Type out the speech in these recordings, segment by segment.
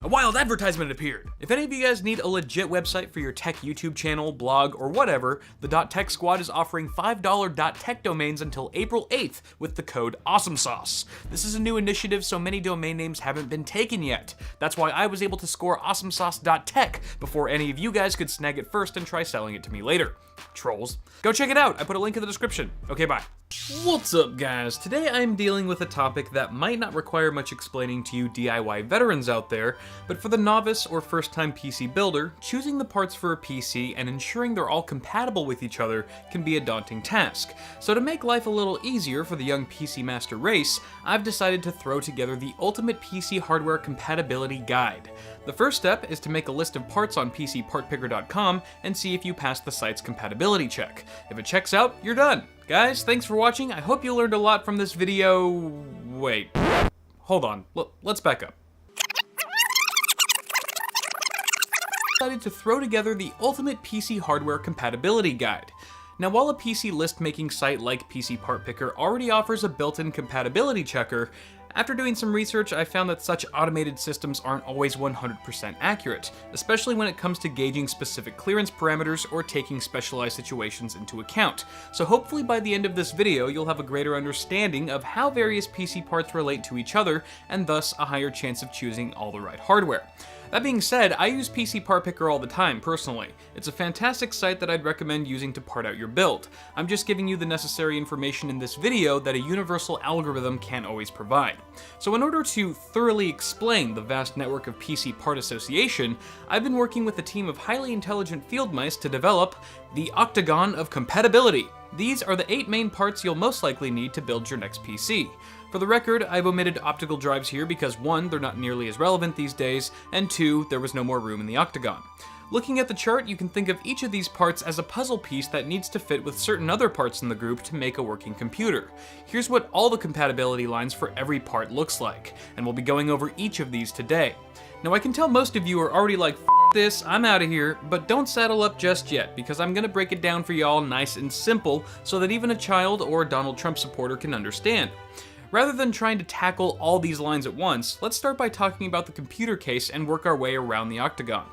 A wild advertisement appeared. If any of you guys need a legit website for your tech YouTube channel, blog, or whatever, the .tech Squad is offering $5 .tech domains until April 8th with the code AwesomeSauce. This is a new initiative, so many domain names haven't been taken yet. That's why I was able to score awesomesauce.tech before any of you guys could snag it first and try selling it to me later. Trolls. Go check it out. I put a link in the description. Okay, bye. What's up, guys? Today I'm dealing with a topic that might not require much explaining to you DIY veterans out there, but for the novice or first-time PC builder, choosing the parts for a PC and ensuring they're all compatible with each other can be a daunting task. So to make life a little easier for the young PC master race, I've decided to throw together the ultimate PC hardware compatibility guide. The first step is to make a list of parts on PCPartPicker.com and see if you pass the site's compatibility check. If it checks out, you're done. Guys, thanks for watching. I hope you learned a lot from this video. Wait, hold on. Let's back up. I decided to throw together the ultimate PC hardware compatibility guide. Now, while a PC list-making site like PC Part Picker already offers a built-in compatibility checker, after doing some research, I found that such automated systems aren't always 100% accurate, especially when it comes to gauging specific clearance parameters or taking specialized situations into account. So hopefully by the end of this video, you'll have a greater understanding of how various PC parts relate to each other, and thus a higher chance of choosing all the right hardware. That being said, I use PC Part Picker all the time, personally. It's a fantastic site that I'd recommend using to part out your build. I'm just giving you the necessary information in this video that a universal algorithm can't always provide. So in order to thoroughly explain the vast network of PC Part Association, I've been working with a team of highly intelligent field mice to develop the Octagon of Compatibility. These are the 8 main parts you'll most likely need to build your next PC. For the record, I've omitted optical drives here because 1, they're not nearly as relevant these days, and 2, there was no more room in the Octagon. Looking at the chart, you can think of each of these parts as a puzzle piece that needs to fit with certain other parts in the group to make a working computer. Here's what all the compatibility lines for every part looks like, and we'll be going over each of these today. Now, I can tell most of you are already like, "F this, I'm out of here," but don't saddle up just yet, because I'm gonna break it down for y'all nice and simple so that even a child or a Donald Trump supporter can understand. Rather than trying to tackle all these lines at once, let's start by talking about the computer case and work our way around the Octagon.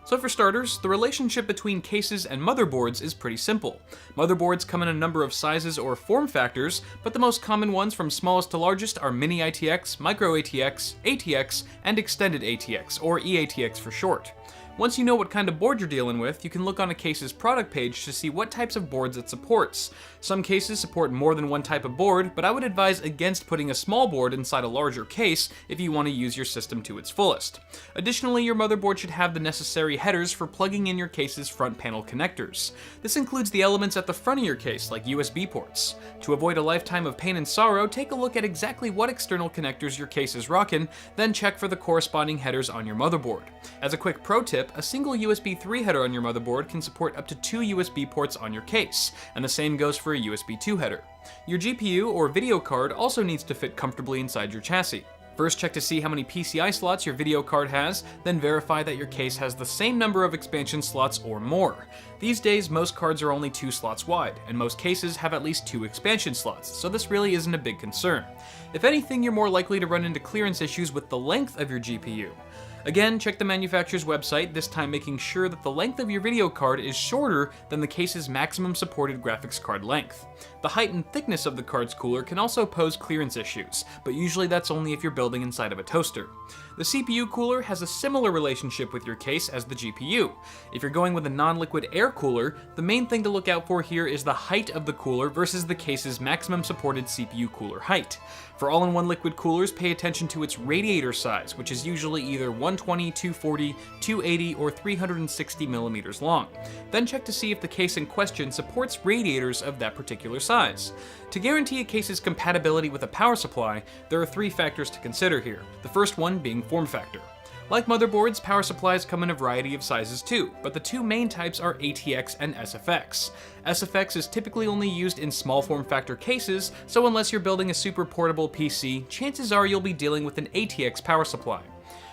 So for starters, the relationship between cases and motherboards is pretty simple. Motherboards come in a number of sizes or form factors, but the most common ones from smallest to largest are Mini ATX, Micro ATX, ATX, and Extended ATX, or EATX for short. Once you know what kind of board you're dealing with, you can look on a case's product page to see what types of boards it supports. Some cases support more than one type of board, but I would advise against putting a small board inside a larger case if you want to use your system to its fullest. Additionally, your motherboard should have the necessary headers for plugging in your case's front panel connectors. This includes the elements at the front of your case, like USB ports. To avoid a lifetime of pain and sorrow, take a look at exactly what external connectors your case is rocking, then check for the corresponding headers on your motherboard. As a quick pro tip, a single USB 3 header on your motherboard can support up to 2 USB ports on your case, and the same goes for a USB 2 header. Your GPU or video card also needs to fit comfortably inside your chassis. First, check to see how many PCI slots your video card has, then verify that your case has the same number of expansion slots or more. These days, most cards are only 2 slots wide, and most cases have at least 2 expansion slots, so this really isn't a big concern. If anything, you're more likely to run into clearance issues with the length of your GPU. Again, check the manufacturer's website, this time making sure that the length of your video card is shorter than the case's maximum supported graphics card length. The height and thickness of the card's cooler can also pose clearance issues, but usually that's only if you're building inside of a toaster. The CPU cooler has a similar relationship with your case as the GPU. If you're going with a non-liquid air cooler, the main thing to look out for here is the height of the cooler versus the case's maximum supported CPU cooler height. For all-in-one liquid coolers, pay attention to its radiator size, which is usually either 120, 240, 280, or 360 millimeters long. Then check to see if the case in question supports radiators of that particular size. To guarantee a case's compatibility with a power supply, there are 3 factors to consider here, the first one being form factor. Like motherboards, power supplies come in a variety of sizes too, but the 2 main types are ATX and SFX. SFX is typically only used in small form factor cases, so unless you're building a super portable PC, chances are you'll be dealing with an ATX power supply.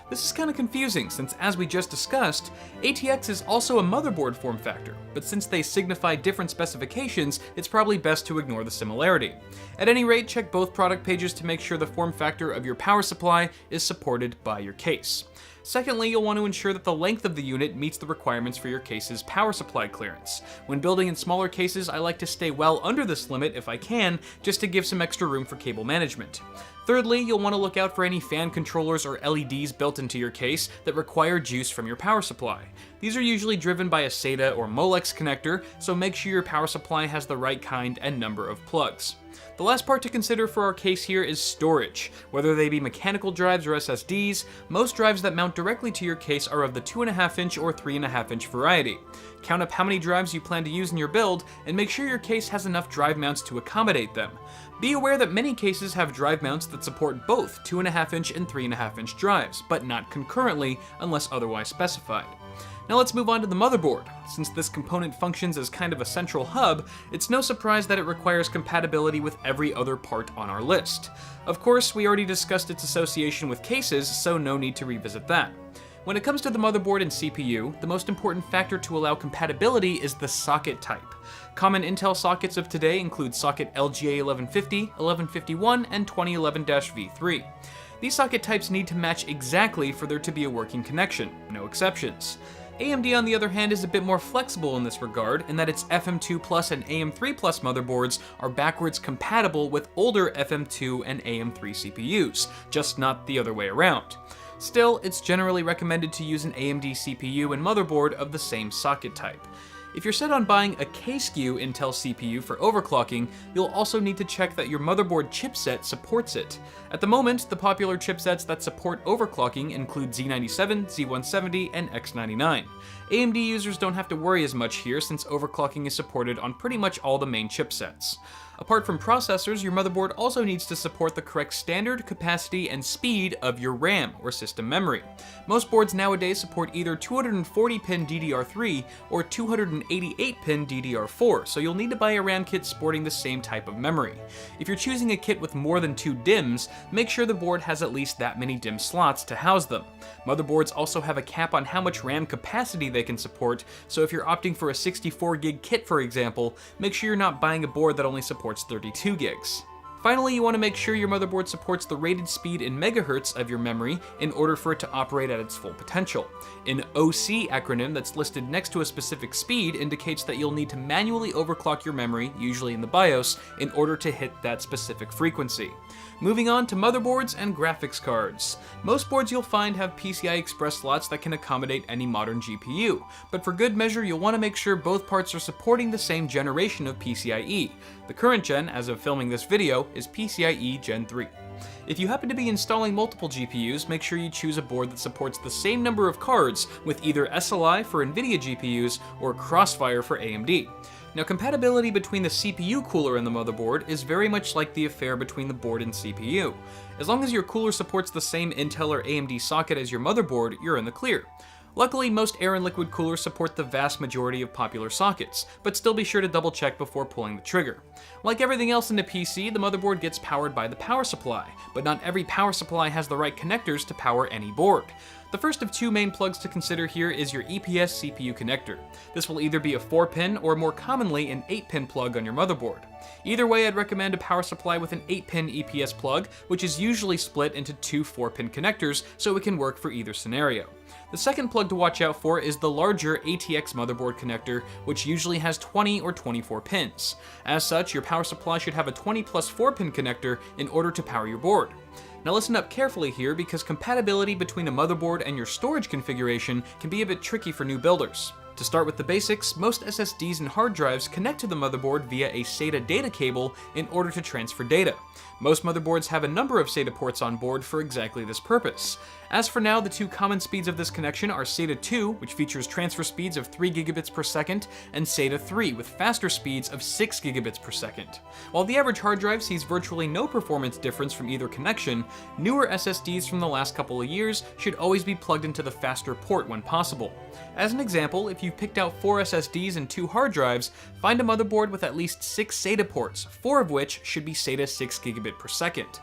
This is kind of confusing since, as we just discussed, ATX is also a motherboard form factor, but since they signify different specifications, it's probably best to ignore the similarity. At any rate, check both product pages to make sure the form factor of your power supply is supported by your case. Secondly, you'll want to ensure that the length of the unit meets the requirements for your case's power supply clearance. When building in smaller cases, I like to stay well under this limit if I can, just to give some extra room for cable management. Thirdly, you'll want to look out for any fan controllers or LEDs built into your case that require juice from your power supply. These are usually driven by a SATA or Molex connector, so make sure your power supply has the right kind and number of plugs. The last part to consider for our case here is storage. Whether they be mechanical drives or SSDs, most drives that mount directly to your case are of the 2.5-inch or 3.5-inch variety. Count up how many drives you plan to use in your build, and make sure your case has enough drive mounts to accommodate them. Be aware that many cases have drive mounts that support both 2.5-inch and 3.5-inch drives, but not concurrently unless otherwise specified. Now let's move on to the motherboard. Since this component functions as kind of a central hub, it's no surprise that it requires compatibility with every other part on our list. Of course, we already discussed its association with cases, so no need to revisit that. When it comes to the motherboard and CPU, the most important factor to allow compatibility is the socket type. Common Intel sockets of today include socket LGA 1150, 1151, and 2011-V3. These socket types need to match exactly for there to be a working connection, no exceptions. AMD, on the other hand, is a bit more flexible in this regard, in that its FM2 Plus and AM3 Plus motherboards are backwards compatible with older FM2 and AM3 CPUs, just not the other way around. Still, it's generally recommended to use an AMD CPU and motherboard of the same socket type. If you're set on buying a K-SKU Intel CPU for overclocking, you'll also need to check that your motherboard chipset supports it. At the moment, the popular chipsets that support overclocking include Z97, Z170, and X99. AMD users don't have to worry as much here since overclocking is supported on pretty much all the main chipsets. Apart from processors, your motherboard also needs to support the correct standard, capacity, and speed of your RAM, or system memory. Most boards nowadays support either 240-pin DDR3 or 288-pin DDR4, so you'll need to buy a RAM kit sporting the same type of memory. If you're choosing a kit with more than 2 DIMMs, make sure the board has at least that many DIMM slots to house them. Motherboards also have a cap on how much RAM capacity they can support, so if you're opting for a 64GB kit, for example, make sure you're not buying a board that only supports 32 gigs. Finally, you want to make sure your motherboard supports the rated speed in megahertz of your memory in order for it to operate at its full potential. An OC acronym that's listed next to a specific speed indicates that you'll need to manually overclock your memory, usually in the BIOS, in order to hit that specific frequency. Moving on to motherboards and graphics cards. Most boards you'll find have PCI Express slots that can accommodate any modern GPU, but for good measure you'll want to make sure both parts are supporting the same generation of PCIe. The current gen, as of filming this video, is PCIe Gen 3. If you happen to be installing multiple GPUs, make sure you choose a board that supports the same number of cards with either SLI for NVIDIA GPUs or Crossfire for AMD. Now, compatibility between the CPU cooler and the motherboard is very much like the affair between the board and CPU. As long as your cooler supports the same Intel or AMD socket as your motherboard, you're in the clear. Luckily, most air and liquid coolers support the vast majority of popular sockets, but still be sure to double check before pulling the trigger. Like everything else in the PC, the motherboard gets powered by the power supply, but not every power supply has the right connectors to power any board. The first of 2 main plugs to consider here is your EPS CPU connector. This will either be a 4-pin or more commonly an 8-pin plug on your motherboard. Either way, I'd recommend a power supply with an 8-pin EPS plug, which is usually split into 2 4-pin connectors so it can work for either scenario. The second plug to watch out for is the larger ATX motherboard connector, which usually has 20 or 24 pins. As such, your power supply should have a 20 plus 4-pin connector in order to power your board. Now listen up carefully here, because compatibility between a motherboard and your storage configuration can be a bit tricky for new builders. To start with the basics, most SSDs and hard drives connect to the motherboard via a SATA data cable in order to transfer data. Most motherboards have a number of SATA ports on board for exactly this purpose. As for now, the 2 common speeds of this connection are SATA 2, which features transfer speeds of 3 gigabits per second, and SATA 3, with faster speeds of 6 gigabits per second. While the average hard drive sees virtually no performance difference from either connection, newer SSDs from the last couple of years should always be plugged into the faster port when possible. As an example, if you've picked out 4 SSDs and 2 hard drives, find a motherboard with at least 6 SATA ports, 4 of which should be SATA 6 gigabit per second.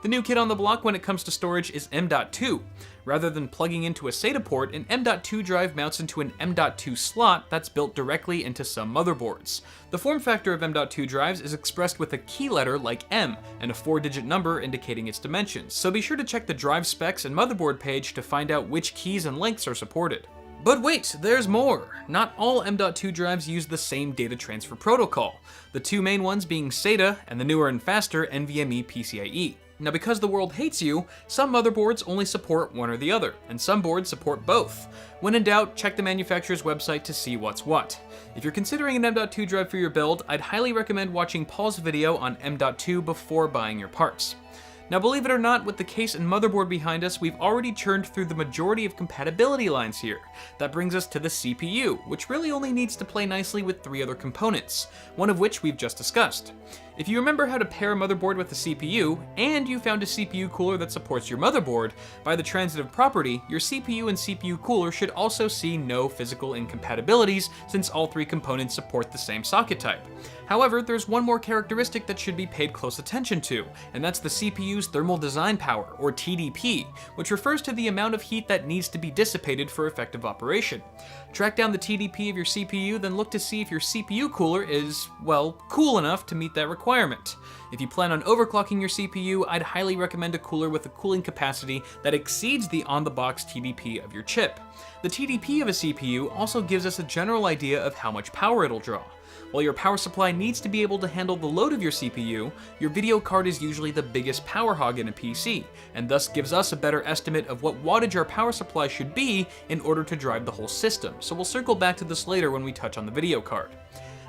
The new kid on the block when it comes to storage is M.2. Rather than plugging into a SATA port, an M.2 drive mounts into an M.2 slot that's built directly into some motherboards. The form factor of M.2 drives is expressed with a key letter like M and a 4-digit number indicating its dimensions, so be sure to check the drive specs and motherboard page to find out which keys and lengths are supported. But wait, there's more! Not all M.2 drives use the same data transfer protocol, the two main ones being SATA and the newer and faster NVMe PCIe. Now because the world hates you, some motherboards only support one or the other, and some boards support both. When in doubt, check the manufacturer's website to see what's what. If you're considering an M.2 drive for your build, I'd highly recommend watching Paul's video on M.2 before buying your parts. Now believe it or not, with the case and motherboard behind us, we've already churned through the majority of compatibility lines here. That brings us to the CPU, which really only needs to play nicely with 3 other components, one of which we've just discussed. If you remember how to pair a motherboard with a CPU, and you found a CPU cooler that supports your motherboard, by the transitive property, your CPU and CPU cooler should also see no physical incompatibilities since all 3 components support the same socket type. However, there's one more characteristic that should be paid close attention to, and that's the CPU's thermal design power, or TDP, which refers to the amount of heat that needs to be dissipated for effective operation. Track down the TDP of your CPU, then look to see if your CPU cooler is, well, cool enough to meet that requirement. If you plan on overclocking your CPU, I'd highly recommend a cooler with a cooling capacity that exceeds the on-the-box TDP of your chip. The TDP of a CPU also gives us a general idea of how much power it'll draw. While your power supply needs to be able to handle the load of your CPU, your video card is usually the biggest power hog in a PC, and thus gives us a better estimate of what wattage our power supply should be in order to drive the whole system, so we'll circle back to this later when we touch on the video card.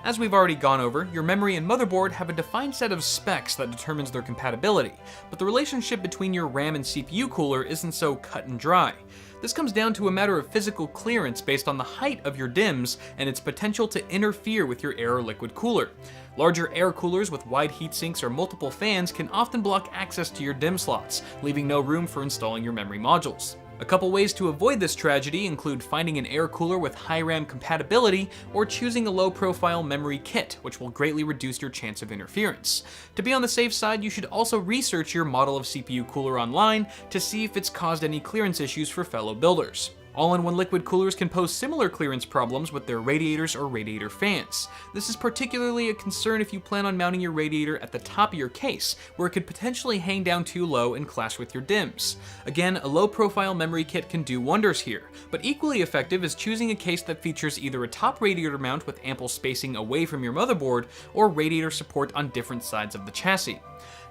As we've already gone over, your memory and motherboard have a defined set of specs that determines their compatibility, but the relationship between your RAM and CPU cooler isn't so cut and dry. This comes down to a matter of physical clearance based on the height of your DIMMs and its potential to interfere with your air or liquid cooler. Larger air coolers with wide heat sinks or multiple fans can often block access to your DIMM slots, leaving no room for installing your memory modules. A couple ways to avoid this tragedy include finding an air cooler with high RAM compatibility or choosing a low-profile memory kit, which will greatly reduce your chance of interference. To be on the safe side, you should also research your model of CPU cooler online to see if it's caused any clearance issues for fellow builders. All-in-one liquid coolers can pose similar clearance problems with their radiators or radiator fans. This is particularly a concern if you plan on mounting your radiator at the top of your case, where it could potentially hang down too low and clash with your DIMMs. Again, a low-profile memory kit can do wonders here, but equally effective is choosing a case that features either a top radiator mount with ample spacing away from your motherboard, or radiator support on different sides of the chassis.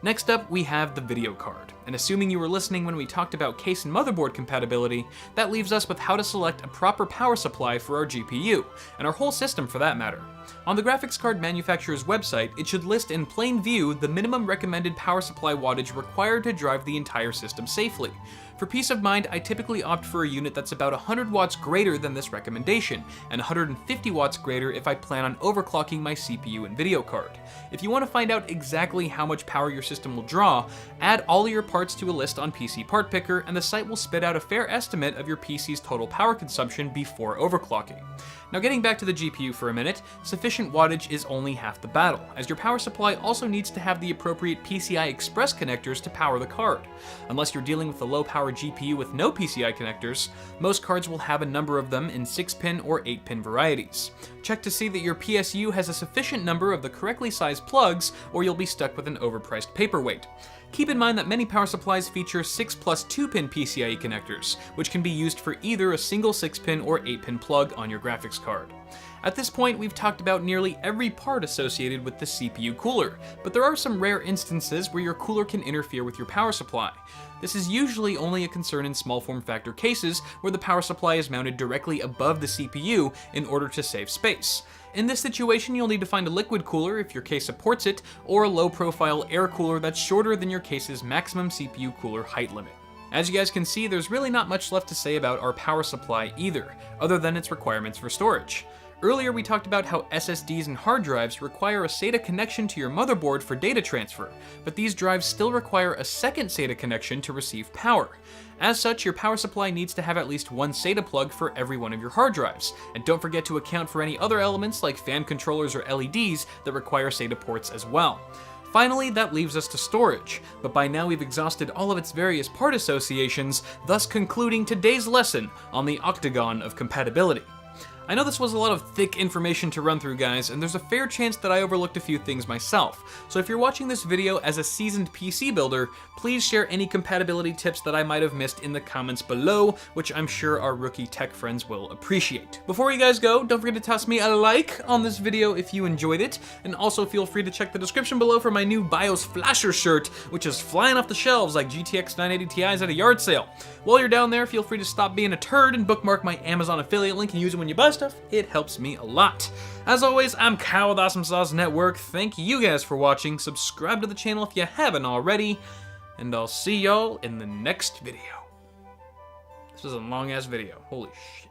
Next up, we have the video card, and assuming you were listening when we talked about case and motherboard compatibility, that leaves us with how to select a proper power supply for our GPU, and our whole system for that matter. On the graphics card manufacturer's website, it should list in plain view the minimum recommended power supply wattage required to drive the entire system safely. For peace of mind, I typically opt for a unit that's about 100 watts greater than this recommendation, and 150 watts greater if I plan on overclocking my CPU and video card. If you want to find out exactly how much power your system will draw, add all of your parts to a list on PC Part Picker, and the site will spit out a fair estimate of your PC's total power consumption before overclocking. Now getting back to the GPU for a minute, sufficient wattage is only half the battle, as your power supply also needs to have the appropriate PCI Express connectors to power the card. Unless you're dealing with a low-power GPU with no PCI connectors, most cards will have a number of them in 6-pin or 8-pin varieties. Check to see that your PSU has a sufficient number of the correctly sized plugs, or you'll be stuck with an overpriced paperweight. Keep in mind that many power supplies feature 6 plus 2-pin PCIe connectors, which can be used for either a single 6-pin or 8-pin plug on your graphics card. At this point, we've talked about nearly every part associated with the CPU cooler, but there are some rare instances where your cooler can interfere with your power supply. This is usually only a concern in small form factor cases where the power supply is mounted directly above the CPU in order to save space. In this situation, you'll need to find a liquid cooler if your case supports it, or a low-profile air cooler that's shorter than your case's maximum CPU cooler height limit. As you guys can see, there's really not much left to say about our power supply either, other than its requirements for storage. Earlier we talked about how SSDs and hard drives require a SATA connection to your motherboard for data transfer, but these drives still require a second SATA connection to receive power. As such, your power supply needs to have at least one SATA plug for every one of your hard drives, and don't forget to account for any other elements like fan controllers or LEDs that require SATA ports as well. Finally, that leaves us to storage, but by now we've exhausted all of its various part associations, thus concluding today's lesson on the octagon of compatibility. I know this was a lot of thick information to run through, guys, and there's a fair chance that I overlooked a few things myself. So if you're watching this video as a seasoned PC builder, please share any compatibility tips that I might have missed in the comments below, which I'm sure our rookie tech friends will appreciate. Before you guys go, don't forget to toss me a like on this video if you enjoyed it, and also feel free to check the description below for my new BIOS Flasher shirt, which is flying off the shelves like GTX 980 Ti's at a yard sale. While you're down there, feel free to stop being a turd and bookmark my Amazon affiliate link and use it when you buy stuff. It helps me a lot. As always, I'm Kyle with Awesome Sauce Network. Thank you guys for watching. Subscribe to the channel if you haven't already, and I'll see y'all in the next video. This is a long-ass video. Holy shit.